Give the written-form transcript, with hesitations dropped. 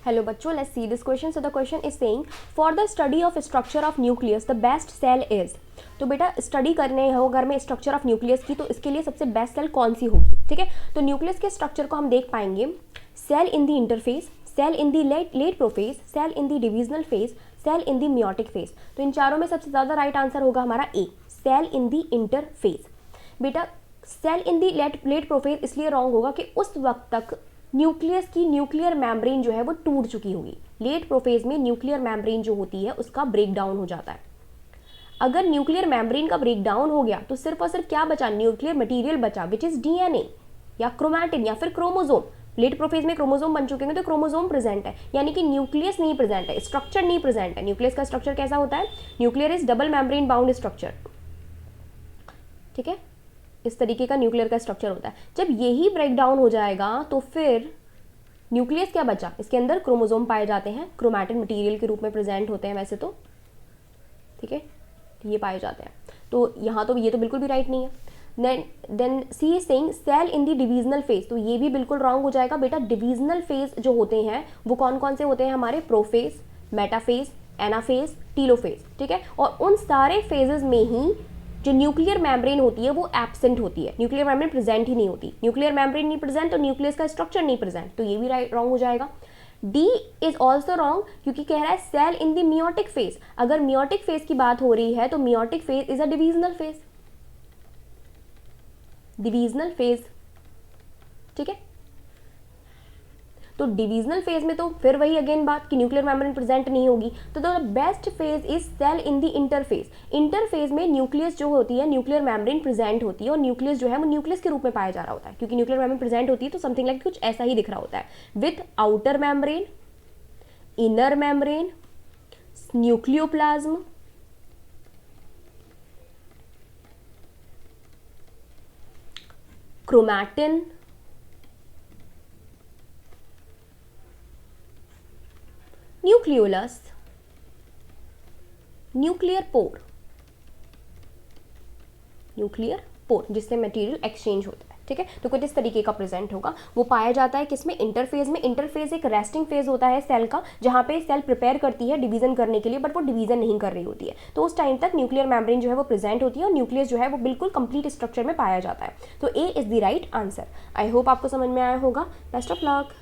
Hello बच्चों, let's see this question. So the question is saying for the study of structure of nucleus the best cell is. तो बेटा study करने हो अगर मैं structure of nucleus की, तो इसके लिए सबसे बेस्ट सेल कौन सी होगी, ठीक है। तो न्यूक्लियस के स्ट्रक्चर को हम देख पाएंगे cell in the interphase, cell in the late prophase, cell in the divisional phase, cell in the meiotic phase. तो इन चारों में सबसे ज़्यादा राइट आंसर होगा हमारा A, cell in the interphase. बेटा cell in the late prophase इसलिए रॉन्ग होगा कि उस वक्त तक न्यूक्लियस की न्यूक्लियर मेम्ब्रेन जो है वो टूट चुकी होगी। लेट प्रोफेज में न्यूक्लियर मेम्ब्रेन जो होती है उसका ब्रेक डाउन हो जाता है। अगर न्यूक्लियर मेम्ब्रेन का ब्रेक डाउन हो गया तो सिर्फ और सिर्फ क्या बचा, न्यूक्लियर मटेरियल बचा, विच इज डीएनए या क्रोमैटिन या फिर क्रोमोजोम। लेट प्रोफेज में क्रोमोजोम बन चुके हैं तो क्रोमोजोम प्रेजेंट है, यानी कि न्यूक्लियस नहीं प्रेजेंट है, स्ट्रक्चर नहीं प्रेजेंट है। न्यूक्लियस का स्ट्रक्चर कैसा होता है, nuclear is double membrane bound structure, ठीक है। इस तरीके का न्यूक्लियर का स्ट्रक्चर होता है। जब यही ब्रेक डाउन हो जाएगा तो फिर न्यूक्लियस क्या बचा, इसके अंदर क्रोमोजोम पाए जाते हैं, क्रोमैटिन मटेरियल के रूप में प्रेजेंट होते हैं वैसे तो, ठीक है, ये पाए जाते हैं। तो यहाँ तो ये तो बिल्कुल भी राइट नहीं है। Then C is saying cell in the divisional phase, तो ये भी बिल्कुल रॉन्ग हो जाएगा। बेटा डिविजनल फेज जो होते हैं वो कौन कौन से होते हैं हमारे, प्रोफेज, मेटाफेज, एनाफेज, टीलोफेज, ठीक है। और उन सारे फेजेस में ही जो न्यूक्लियर मेम्ब्रेन होती है वो एब्सेंट होती है, न्यूक्लियर मेम्ब्रेन प्रेजेंट ही नहीं होती। न्यूक्लियर मेम्ब्रेन नहीं प्रेजेंट तो न्यूक्लियस का स्ट्रक्चर नहीं प्रेजेंट, तो ये भी राइट रॉन्ग हो जाएगा। डी इज ऑल्सो रॉन्ग क्योंकि कह रहा है cell in the meiotic phase. अगर मियोटिक फेज की बात हो रही है तो meiotic phase is a divisional phase, divisional phase, ठीक है। तो डिविजनल फेज में तो फिर वही अगेन बात कि न्यूक्लियर मेम्ब्रेन प्रेजेंट नहीं होगी। तो the best phase is cell in the interphase. Interphase में न्यूक्लियस जो होती है, न्यूक्लियर मेम्ब्रेन प्रेजेंट होती है और न्यूक्लियस जो है वो न्यूक्लियस के रूप में पाया जा रहा होता है, क्योंकि न्यूक्लियर मेम्ब्रेन प्रेजेंट होती है तो समथिंग लाइक कुछ ऐसा ही दिख रहा होता है, with outer membrane, inner membrane, nucleoplasm, chromatin, nucleolus, nuclear pore, nuclear pore जिससे मटेरियल एक्सचेंज होता है, ठीक है। तो कुछ इस तरीके का प्रेजेंट होगा। वो पाया जाता है किसमें, इंटरफेज में। इंटरफेज एक रेस्टिंग फेज होता है सेल का, जहाँ पे सेल प्रिपेयर करती है डिवीजन करने के लिए, बट वो डिवीजन नहीं कर रही होती है। तो उस टाइम तक न्यूक्लियर मेम्ब्रेन जो है वो प्रेजेंट होती है और न्यूक्लियस जो है वो बिल्कुल कंप्लीट स्ट्रक्चर में पाया जाता है। तो A is the right answer. I hope आपको समझ में आया होगा। Best of luck.